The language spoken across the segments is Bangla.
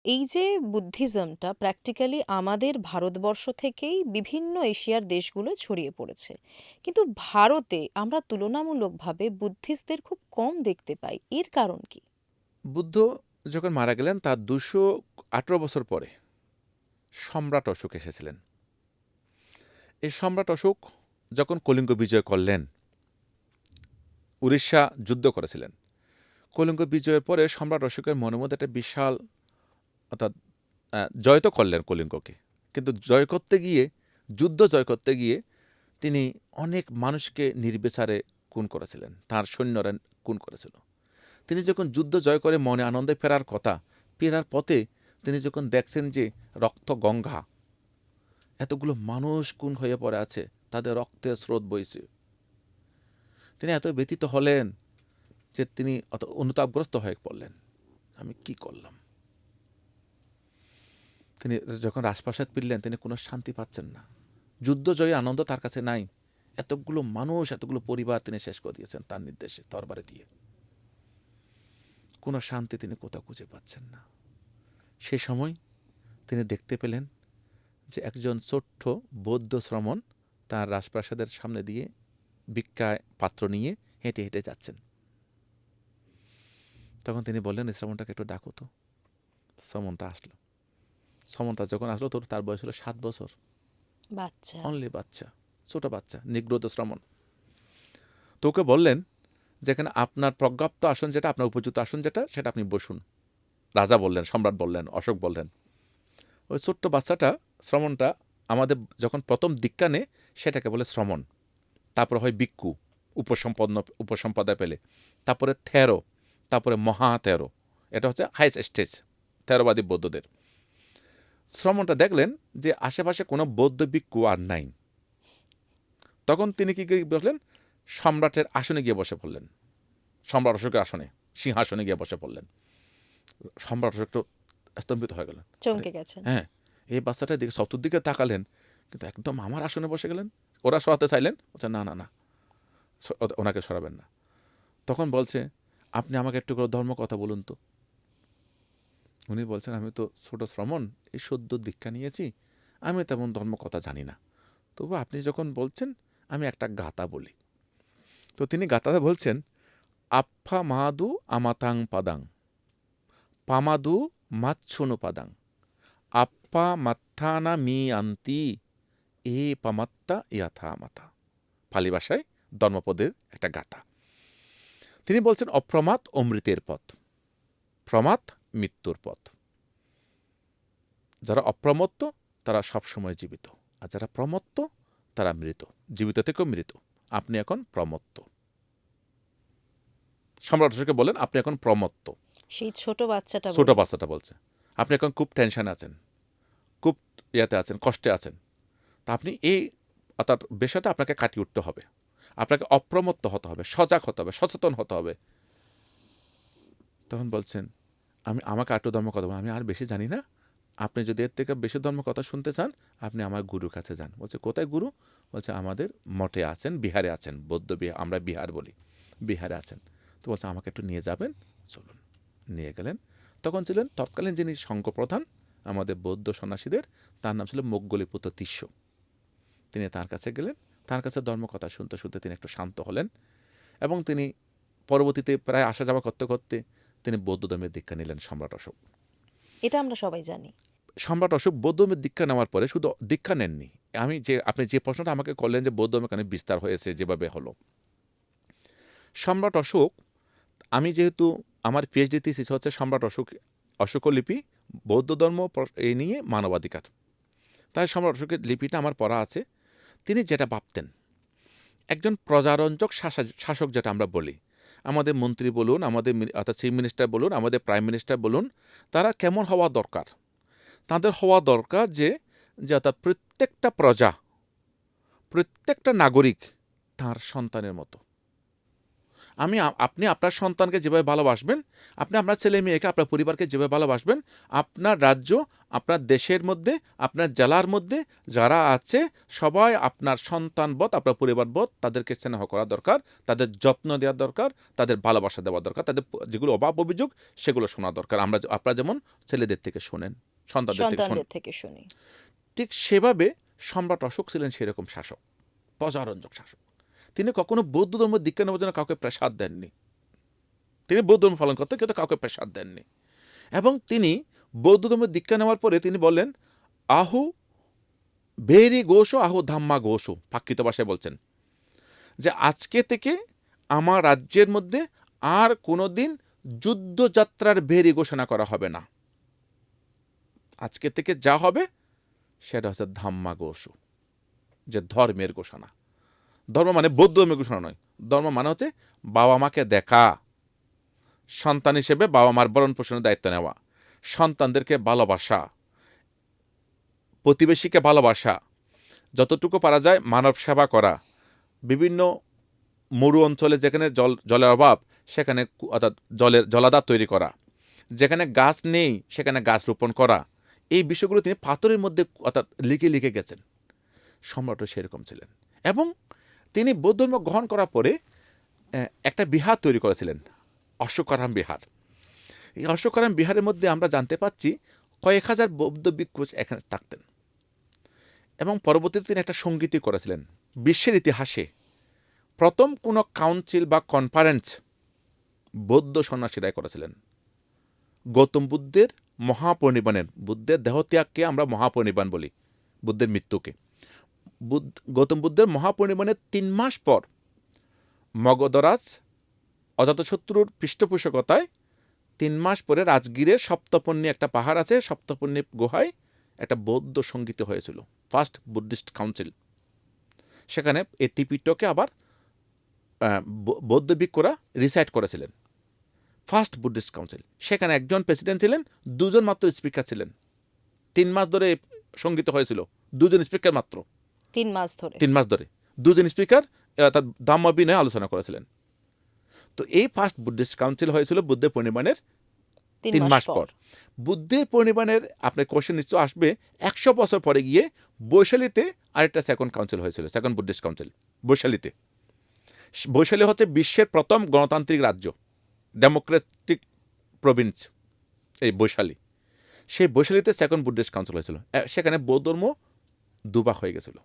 এই যে বুদ্ধিজমটা প্র্যাকটিক্যালি আমাদের ভারতবর্ষ থেকেই বিভিন্ন এশিয়ার দেশগুলো ছড়িয়ে পড়েছে, কিন্তু ভারতে আমরা তুলনামূলকভাবে বুদ্ধিস্টদের খুব কম দেখতে পাই। এর কারণ কি? বুদ্ধ যখন মারা গেলেন তার 218 বছর পরে সম্রাট অশোক এসেছিলেন। এই সম্রাট অশোক যখন কলিঙ্গ বিজয় করলেন, উড়িষ্যা যুদ্ধ করেছিলেন, কলিঙ্গ বিজয়ের পরে সম্রাট অশোকের মনের মধ্যে একটা বিশাল, অর্থাৎ জয় তো করলেন কলিঙ্গকে, কিন্তু জয় করতে গিয়ে, যুদ্ধ জয় করতে গিয়ে তিনি অনেক মানুষকে নির্বিচারে খুন করেছিলেন, তার সৈন্যরা খুন করেছিল। তিনি যখন যুদ্ধ জয় করে মনে আনন্দে ফেরার কথা, ফেরার পথে তিনি যখন দেখছেন যে রক্ত গঙ্গা, এতগুলো মানুষ খুন হয়ে পড়ে আছে, তাদের রক্তের স্রোত বইছে, তিনি এত ব্যথিত হলেন যে তিনি অনুতাপগ্রস্ত হয়ে পড়লেন, আমি কি করলাম। তিনি যখন রাজপ্রাসাদ ফিরলেন তিনি কোনো শান্তি পাচ্ছেন না, যুদ্ধ জয়ের আনন্দ তার কাছে নাই, এতগুলো মানুষ, এতগুলো পরিবার তিনি শেষ করে দিয়েছেন তার নির্দেশে তরবারে দিয়ে, কোনো শান্তি তিনি কোথাও খুঁজে পাচ্ছেন না। সে সময় তিনি দেখতে পেলেন যে একজন ছোট্ট বৌদ্ধ শ্রমণ তার রাজপ্রাসাদের সামনে দিয়ে ভিক্ষায় পাত্র নিয়ে হেঁটে হেঁটে যাচ্ছেন। তখন তিনি বললেন, শ্রমণটাকে একটু ডাকো তো। শ্রমণটা আসলো। শ্রমণটা যখন আসলো তো তার বয়স হলো 7 বছর, বাচ্চা। অনলি বাচ্চা, ছোট বাচ্চা, নিগ্রত শ্রমণ। তো ওকে বললেন যেখানে আপনার প্রজ্ঞাপ্ত আসন যেটা, আপনার উপযুক্ত আসন যেটা, সেটা আপনি বসুন। রাজা বললেন, সম্রাট বললেন, অশোক বললেন। ওই ছোট্ট বাচ্চাটা, শ্রমণটা, আমাদের যখন প্রথম দীক্ষা নেয় সেটাকে বলে শ্রমণ, তারপরে হয় ভিক্ষু, উপসম্পদা পেলে, তারপরে থেরো, তারপরে মহাতেরো, এটা হচ্ছে হাইস্ট স্টেজ থেরোবাদী বৌদ্ধদের। শ্রমণটা দেখলেন যে আশেপাশে কোনো বৌদ্ধ ভিক্ষু আর নাই। তখন তিনি কি বসলেন, সম্রাটের আসনে গিয়ে বসে পড়লেন, সম্রাট অশোকের আসনে, সিংহাসনে গিয়ে বসে পড়লেন। সম্রাট অশোক তো স্তম্ভিত হয়ে গেলেন। আরে, চমকে গেছেন। হ্যাঁ, এই বাচ্চাটার দিকে চতুর্দিকে তাকালেন, কিন্তু একদম আমার আসনে বসে গেলেন। ওরা সরাতে চাইলেন, বলছে না না না, ওনাকে সরাবেন না। তখন বলছে, আপনি আমাকে একটু করে ধর্ম কথা বলুন তো। উনি বলছেন, আমি তো ছোট শ্রমণ, এই সদ্য দীক্ষা নিয়েছি, আমি তেমন ধর্ম কথা জানি না, তবু আপনি যখন বলছেন আমি একটা গাথা বলি। তো তিনি গাথাটা বলছেন, আফফা মাদু আমাতাং পাদাং পামাদু মাচ্ছুনু পাদাং আপ্পা মাত্থানা মি আন্তি এ পামাত্তা ইয়াথা মাথা। পালি ভাষায় ধর্মপদের একটা গাথা। তিনি বলছেন, অপ্রমাদ অমৃতের পথ, প্রমাদ মৃত্যুর পথ। যারা অপ্রমত্ত তারা সবসময় জীবিত, আর যারা প্রমত্ত তারা মৃত, জীবিত থেকেও মৃত। আপনি এখন প্রমত্ত। সম্রাট অশোককে বলেন, আপনি এখন প্রমত্ত। সেই ছোট বাচ্চাটা ছোট বলল। বাচ্চাটা বলছে, আপনি এখন খুব টেনশন আছেন, খুব ইয়াতে আছেন, কষ্টে আছেন। তা আপনি এই, অর্থাৎ বিষয়টা আপনাকে কাটিয়ে উঠতে হবে, আপনাকে অপ্রমত্ত হতে হবে, সজাগ হতে হবে, সচেতন হতে হবে। তখন বলছেন, আমাকে আটু ধর্ম কথা বলুন, আমি আর বেশি জানি না, আপনি যদি এর থেকে বেশি ধর্ম কথা শুনতে চান আপনি আমার গুরুর কাছে যান। বলছে, কোথায় গুরু? বলছে, আমাদের মঠে আছেন, বিহারে আছেন, বৌদ্ধ বিহার, আমরা বিহার বলি, বিহারে আছেন। তো বলছে, আমাকে একটু নিয়ে যাবেন। চলুন। নিয়ে গেলেন। তখন ছিলেন তৎকালীন যিনি সংঘপ্রধান আমাদের বৌদ্ধ সন্ন্যাসীদের, তার নাম ছিল মোগ্গলিপুত্র তিস্য। তিনি তার কাছে গেলেন, তার কাছে ধর্মকথা শুনতে শুনতে তিনি একটু শান্ত হলেন, এবং তিনি পরবর্তীতে প্রায় আসা যাওয়া করতে করতে তিনি বৌদ্ধ ধর্মের দীক্ষা নিলেন সম্রাট অশোক। এটা আমরা সবাই জানি। সম্রাট অশোক বৌদ্ধ ধর্মের দীক্ষা নেওয়ার পরে শুধু দীক্ষা নেননি, আপনি যে প্রশ্নটা আমাকে করলেন যে বৌদ্ধ ধর্মের কেন বিস্তার হয়েছে যেভাবে হলো, সম্রাট অশোক, আমি যেহেতু আমার পিএইচডি থিসিস হচ্ছে সম্রাট অশোকলিপি, বৌদ্ধ ধর্ম এই নিয়ে মানবাধিকার, তাই সম্রাট অশোকের লিপিটা আমার পড়া আছে। তিনি যেটা ভাবতেন, একজন প্রজারঞ্জক শাসক যেটা আমরা বলি, আমাদের মন্ত্রী বলুন, আমাদের অর্থাৎ চিফ মিনিস্টার বলুন, আমাদের প্রাইম মিনিস্টার বলুন, তারা কেমন হওয়া দরকার? তাদের হওয়া দরকার যে অর্থাৎ প্রত্যেকটা প্রজা, প্রত্যেকটা নাগরিক তার সন্তানের মতো। আপনি আপনার সন্তানকে যেভাবে ভালোবাসবেন, আপনি আপনার ছেলে মেয়েকে, আপনার পরিবারকে যেভাবে ভালোবাসবেন, আপনার রাজ্য, আপনার দেশের মধ্যে, আপনার জেলার মধ্যে যারা আছে সবাই আপনার সন্তানবোধ, আপনার পরিবারবোধ, তাদেরকে স্নেহ করা দরকার, তাদের যত্ন দেওয়া দরকার, তাদের ভালোবাসা দেওয়া দরকার, তাদের যেগুলো অভাব অভিযোগ সেগুলো শোনা দরকার। আপনারা যেমন ছেলেদের থেকে শোনেন, সন্তানদের থেকে শোনেন, সন্তানদের থেকে শুনি। ঠিক সেভাবে সম্রাট অশোক ছিলেন সেরকম শাসক, প্রজারঞ্জক শাসক। তিনি কখনো বৌদ্ধ ধর্ম দীক্ষা নেওয়ার জন্য কাউকে প্রেসার দেননি। তিনি বৌদ্ধ ধর্ম পালন করতেন কিন্তু কাউকে প্রেসার দেননি। এবং তিনি বৌদ্ধ ধর্ম দীক্ষা নেওয়ার পরে তিনি বললেন, আহু ভেরি ঘোষো আহু ধাম্মা ঘোষো, প্রাকৃত ভাষায় বলছেন যে আজকে থেকে আমার রাজ্যের মধ্যে আর কোনোদিন যুদ্ধযাত্রার ভেরি ঘোষণা করা হবে না। আজকে থেকে যা হবে সেটা হচ্ছে ধাম্মা ঘোষো, যে ধর্মের ঘোষণা। ধর্ম মানে বৌদ্ধ ধর্মের ঘোষণা নয়, ধর্ম মানে হচ্ছে বাবা মাকে দেখা, সন্তান হিসেবে বাবা মার ভরণ পোষণের দায়িত্ব নেওয়া, সন্তানদেরকে ভালোবাসা, প্রতিবেশীকে ভালোবাসা, যতটুকু পারা যায় মানব সেবা করা, বিভিন্ন মরু অঞ্চলে যেখানে জলের অভাব সেখানে অর্থাৎ জলাধার তৈরি করা, যেখানে গাছ নেই সেখানে গাছ রোপণ করা, এই বিষয়গুলো তিনি পাথরের মধ্যে অর্থাৎ লিখে লিখে গেছেন। সম্রাটও সেরকম ছিলেন। এবং তিনি বৌদ্ধ ধর্ম গ্রহণ করার পরে একটা বিহার তৈরি করেছিলেন, অশোকারাম বিহার। এই অশোকারাম বিহারের মধ্যে আমরা জানতে পাচ্ছি কয়েক হাজার বৌদ্ধ ভিক্ষু এখানে থাকতেন। এবং পরবর্তীতে তিনি একটা সঙ্গীতই করেছিলেন। বিশ্বের ইতিহাসে প্রথম কোনো কাউন্সিল বা কনফারেন্স বৌদ্ধ সন্ন্যাসীরাই করেছিলেন। গৌতম বুদ্ধের মহাপরিনির্বাণের, বুদ্ধের দেহত্যাগকে আমরা মহাপরিনির্বাণ বলি, বুদ্ধের মৃত্যুকে। গৌতম বুদ্ধের মহাপরিনির্বাণের 3 মাস পর মগধরাজ অজাতশত্রুর পৃষ্ঠপোষকতায় 3 মাস পরে রাজগীরের সপ্তপর্ণী একটা পাহাড় আছে, সপ্তপর্ণী গুহায় একটা বৌদ্ধ সঙ্গীত হয়েছিল, ফার্স্ট বুদ্ধিস্ট কাউন্সিল। সেখানে এই ত্রিপিটকে আবার বৌদ্ধ ভিক্ষুরা রিসাইট করেছিলেন, ফার্স্ট বুদ্ধিস্ট কাউন্সিল। সেখানে একজন প্রেসিডেন্ট ছিলেন, 2 জন মাত্র স্পিকার ছিলেন। 3 মাস ধরে সঙ্গীত হয়েছিল, 2 জন স্পিকার মাত্র। 3 মাস ধরে 3 মাস ধরে 2 জন স্পিকার তার ধম্ম বিনয়ে আলোচনা করেছিলেন। তো এই ফার্স্ট বুদ্ধিস্ট কাউন্সিল হয়েছিল বুদ্ধের পরিনির্বাণের 3 মাস পর। বুদ্ধের পরিনির্বাণের আপনার কোশ্চেন নিশ্চয় আসবে, 100 বছর পরে গিয়ে বৈশালীতে আরেকটা সেকেন্ড কাউন্সিল হয়েছিল, সেকেন্ড বুদ্ধিস্ট কাউন্সিল বৈশালীতে। বৈশালী হচ্ছে বিশ্বের প্রথম গণতান্ত্রিক রাজ্য, ডেমোক্রেটিক প্রভিন্স এই বৈশালী। সেই বৈশালীতে সেকেন্ড বুদ্ধিস্ট কাউন্সিল হয়েছিল। সেখানে বৌদ্ধ ধর্ম দুভাগ হয়ে গেছিল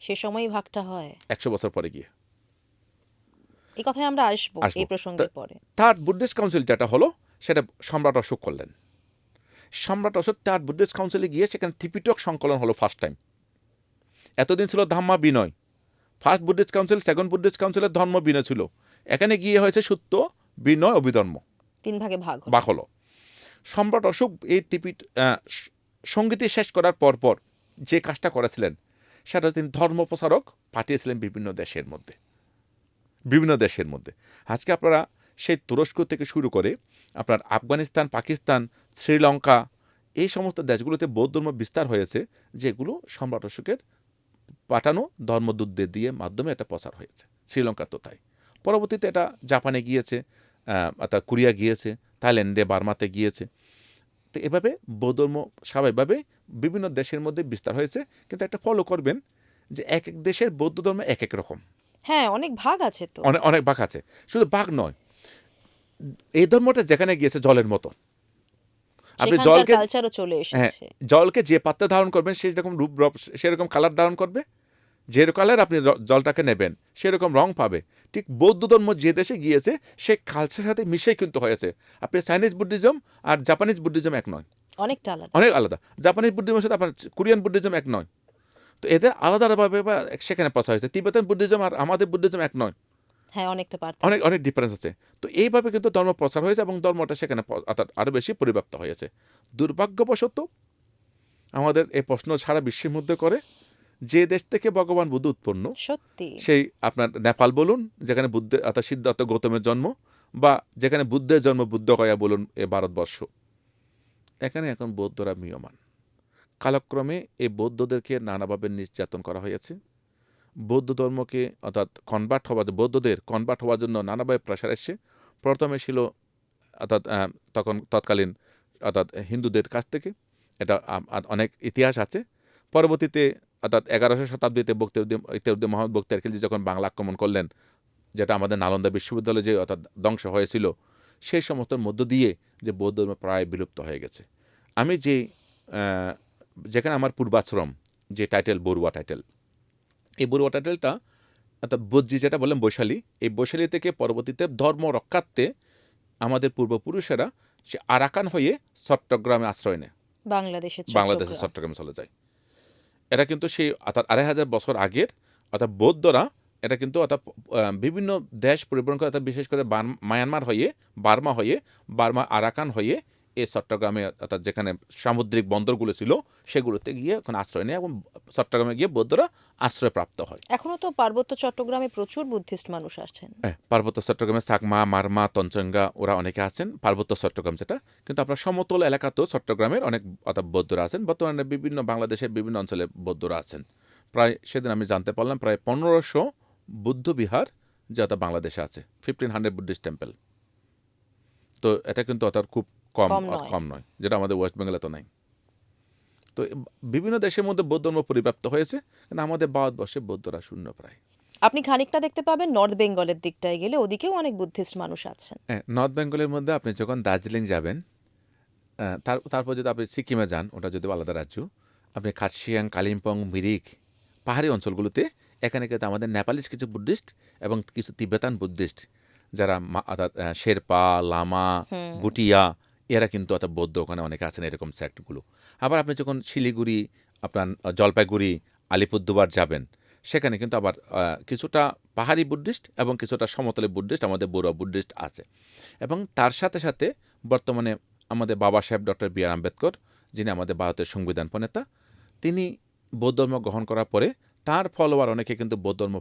সে সময়ই ভাগটা হয়। 100 বছর পরে গিয়ে। এই কথায় আমরা আসবো এই প্রসঙ্গের পরে। থার্ড বুদ্ধিস্ট কাউন্সিল যেটা হলো সেটা সম্রাট অশোক করলেন। সম্রাট অশোক থার্ড বুদ্ধিস্ট কাউন্সিলে গিয়ে সেখানে ত্রিপিটক সংকলন হলো ফার্স্ট টাইম। এতদিন ছিল Dhamma Vinaya. First Buddhist council, second Buddhist কাউন্সিলের ধর্ম বিনয় ছিল, এখানে গিয়ে হয়েছে সত্য বিনয় অভিধর্ম, 3 ভাগে ভাগ হলো। সম্রাট অশোক এই সঙ্গীতি শেষ করার পর যে কাজটা করেছিলেন সেটা তিনি ধর্ম প্রচারক পাঠিয়েছিলেন বিভিন্ন দেশের মধ্যে, বিভিন্ন দেশের মধ্যে। আজকে আপনারা সেই তুরস্ক থেকে শুরু করে আপনার আফগানিস্তান, পাকিস্তান, শ্রীলঙ্কা, এই সমস্ত দেশগুলোতে বৌদ্ধ ধর্ম বিস্তার হয়েছে, যেগুলো সম্রাট অশোকের পাঠানো ধর্মদূতদের দিয়ে মাধ্যমে এটা প্রচার হয়েছে। শ্রীলঙ্কা তো তাই। পরবর্তীতে এটা জাপানে গিয়েছে, অর্থাৎ কোরিয়া গিয়েছে, থাইল্যান্ডে, বার্মাতে গিয়েছে। তো এভাবে বৌদ্ধ ধর্ম স্বাভাবিকভাবে বিভিন্ন দেশের মধ্যে বিস্তার হয়েছে। কিন্তু একটা ফলো করবেন যে এক এক দেশের বৌদ্ধ ধর্ম এক এক রকম। হ্যাঁ, অনেক ভাগ আছে তো, অনেক ভাগ আছে। শুধু ভাগ নয়, এই ধর্মটা যেখানে গিয়েছে জলের মতো। আপনি জলকে, কালচারও চলে এসেছে। জলকে যে পাত্রে ধারণ করবেন সেরকম রূপ সেরকম কালার ধারণ করবে, যেরকম কালার আপনি জলটাকে নেবেন সেরকম রং পাবে। ঠিক বৌদ্ধ ধর্ম যে দেশে গিয়েছে সে কালচারের সাথে মিশেই কিন্তু হয়েছে। আপনি চাইনিজ বুদ্ধিজম আর জাপানিজ বুদ্ধিজম এক নয়, অনেকটা আলাদা, অনেক আলাদা। জাপানিজ বুদ্ধিজমের সাথে আপনার কোরিয়ান বুদ্ধিজম এক নয়। তো এদের আলাদা আলাদাভাবে সেখানে প্রচার হয়েছে। তিবেতান বুদ্ধিজম আর আমাদের বুদ্ধিজম এক নয়, হ্যাঁ, অনেকটা অনেক ডিফারেন্স আছে। তো এইভাবে কিন্তু ধর্ম প্রচার হয়েছে এবং ধর্মটা সেখানে আরও বেশি পরিব্যাপ্ত হয়েছে। দুর্ভাগ্যবশত আমাদের এই প্রশ্ন সারা বিশ্বের মধ্যে করে, যে দেশ থেকে ভগবান বুদ্ধ উৎপন্ন, সত্যি সেই আপনার নেপাল বলুন, যেখানে বুদ্ধের অর্থাৎ সিদ্ধার্থ গৌতমের জন্ম, বা যেখানে বুদ্ধের জন্ম বুদ্ধগয়া বলুন, এ ভারতবর্ষ, এখানে এখন বৌদ্ধরা মিয়মান। কালক্রমে এই বৌদ্ধদেরকে নানাভাবে নির্যাতন করা হয়েছে। বৌদ্ধ ধর্মকে অর্থাৎ বৌদ্ধদের কনভার্ট হওয়ার জন্য নানাভাবে প্রেশার এসছে। প্রথমে ছিল অর্থাৎ তৎকালীন অর্থাৎ হিন্দুদের কাছ থেকে, এটা অনেক ইতিহাস আছে। পরবর্তীতে অর্থাৎ 11শো শতাব্দীতে ইকতিয়ারউদ্দিন মোহাম্মদ বখতিয়ার খিলজি যখন বাংলা আক্রমণ করলেন, যেটা আমাদের নালন্দা বিশ্ববিদ্যালয়ে যে অর্থাৎ ধ্বংস হয়েছিল, সেই সমস্ত মধ্য দিয়ে যে বৌদ্ধ ধর্ম প্রায় বিলুপ্ত হয়ে গেছে। আমি যেখানে আমার পূর্বাশ্রম, যে টাইটেল বড়ুয়া টাইটেল, এই বড়ুয়া টাইটেলটা অর্থাৎ বজ্জি যেটা বললাম বৈশালী, এই বৈশালী থেকে পরবর্তীতে ধর্ম রক্ষার্থে আমাদের পূর্বপুরুষেরা সে আরাকান হয়ে চট্টগ্রামে আশ্রয় নেয়, বাংলাদেশের চট্টগ্রামে চলে যায়। এটা কিন্তু সেই অর্থাৎ 2500 বছর আগের অর্থাৎ বৌদ্ধরা এটা কিন্তু অর্থাৎ বিভিন্ন দেশ পরিবহন করে, অর্থাৎ বিশেষ করে মায়ানমার হয়ে, বার্মা আরাকান হয়ে এই চট্টগ্রামে অর্থাৎ যেখানে সামুদ্রিক বন্দরগুলো ছিল সেগুলোতে গিয়ে ওখানে আশ্রয় নেয় এবং চট্টগ্রামে গিয়ে বৌদ্ধরা আশ্রয়প্রাপ্ত হয়। এখনো তো পার্বত্য চট্টগ্রামে প্রচুর বুদ্ধিস্ট মানুষ আসছেন। হ্যাঁ, পার্বত্য চট্টগ্রামে চাকমা, মারমা, তঞ্চঙ্গা ওরা অনেকে আছেন, পার্বত্য চট্টগ্রাম যেটা। কিন্তু আপনার সমতল এলাকাতেও চট্টগ্রামের অনেক অর্থাৎ বৌদ্ধরা আছেন। বর্তমানে বাংলাদেশের বিভিন্ন অঞ্চলে বৌদ্ধরা আছেন। প্রায় সেদিন আমি জানতে পারলাম প্রায় 1500 বুদ্ধ বিহার যে অর্থাৎ বাংলাদেশে আছে, 1500 বুদ্ধিস্ট টেম্পল। তো এটা কিন্তু অর্থাৎ খুব কম নয়, যেটা আমাদের ওয়েস্ট বেঙ্গলে তো নাই। তো বিভিন্ন দেশের মধ্যে বৌদ্ধ ধর্ম পরিব্যাপ্ত হয়েছে, কিন্তু আমাদের ভারতবর্ষে বৌদ্ধরা শূন্য প্রায়। আপনি খানিকটা দেখতে পাবেন নর্থ বেঙ্গলের দিকটায় গেলে, ওদিকেও অনেক বুদ্ধিস্ট মানুষ আছেন। হ্যাঁ, নর্থ বেঙ্গলের মধ্যে আপনি যখন দার্জিলিং যাবেন, তারপর যদি আপনি সিকিমে যান, ওটা যদি আলাদা রাজ্য, আপনি খাসিয়াং, কালিম্পং, মিরিক পাহাড়ি অঞ্চলগুলোতে এখানে কিন্তু আমাদের নেপালিজ কিছু বুদ্ধিস্ট এবং কিছু তিবেতান বুদ্ধিস্ট, যারা অর্থাৎ শেরপা, লামা, বুটিয়া, এরা কিন্তু অর্থাৎ বৌদ্ধ ওখানে অনেকে আছেন, এরকম সেক্টগুলো। আবার আপনি যখন শিলিগুড়ি, আপনার জলপাইগুড়ি, আলিপুরদুয়ার যাবেন, সেখানে কিন্তু আবার কিছুটা পাহাড়ি বুদ্ধিস্ট এবং কিছুটা সমতলে বুদ্ধিস্ট, আমাদের বড়ুয়া বুদ্ধিস্ট আছে। এবং তার সাথে সাথে বর্তমানে আমাদের বাবা সাহেব ডক্টর বি.আর. আম্বেদকর, যিনি আমাদের ভারতের সংবিধান প্রণেতা, তিনি বৌদ্ধ ধর্ম গ্রহণ করার পরে তার ফলোয়ার অনেকে কিন্তু বৌদ্ধ ধর্ম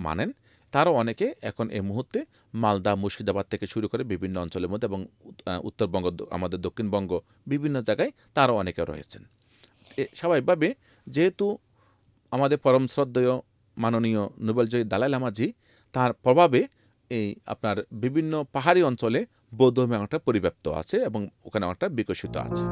মানেন। তারও অনেকে এখন এই মুহূর্তে মালদা, মুর্শিদাবাদ থেকে শুরু করে বিভিন্ন অঞ্চলের মধ্যে এবং উত্তরবঙ্গ, আমাদের দক্ষিণবঙ্গ, বিভিন্ন জায়গায় তারও অনেকে রয়েছেন। স্বাভাবিকভাবে যেহেতু আমাদের পরম শ্রদ্ধেয় মাননীয় নোবেলজয়ী দালাই লামাজি, তার প্রভাবে এই আপনার বিভিন্ন পাহাড়ি অঞ্চলে বৌদ্ধ ধর্ম একটা পরিব্যাপ্ত আছে এবং ওখানে একটা বিকশিত আছে।